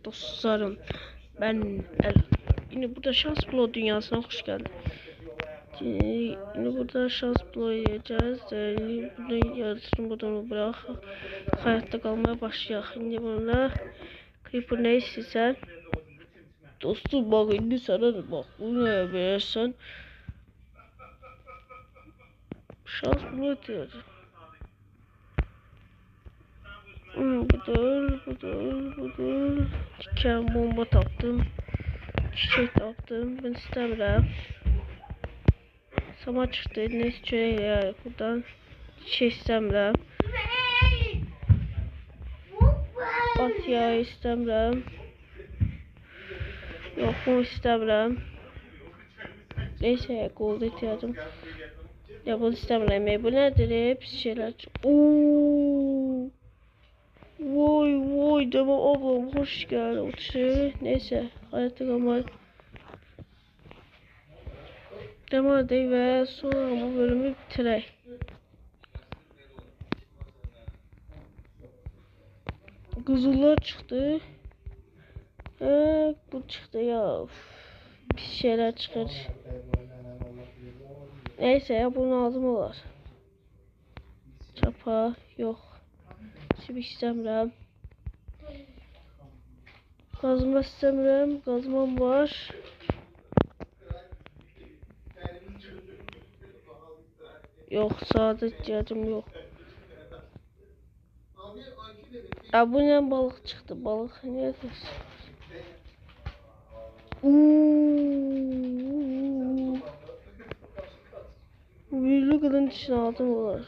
Dostlarım, ben yine burada şans bloğu dünyasına hoş geldin. Yine burada şans bloğu yiyeceğiz. Burada yarısını buradan bırak. Hayatta kalmaya başlayalım. Şimdi burada Creeper ne istersen. Dostum bak indi sana bak. Bu ne verirsen. Şans bloğu ihtiyacı. Budur. Diken bomba taktım. Çiçek taktım. Ben istemiyorum. Sama çıktı. Ne istiyor ya buradan. Çiçek istemiyorum. At ya istemiyorum. Yok mu istemiyorum. Neyse gold ihtiyacım. Ya bunu istemiyorum. Bu nedir? Hepsi şeyler. Ooo. Vay deme ablam hoş geldin. Otur. Neyse hayatta kalmayı devam edelim ve sonra bu bölümü bitireyim. Kızıllar çıktı. Bu çıktı ya. Bir şeyler çıkar. Neyse ya bunu aldım olar. Çapa yok. Şimdi istemiyorum. Kazma istemiyorum. Kazmam var. Yok sağda ihtiyacım yok. Ya bu ne balık çıktı. Balık nedir? Büyülü kılın için aldım olar.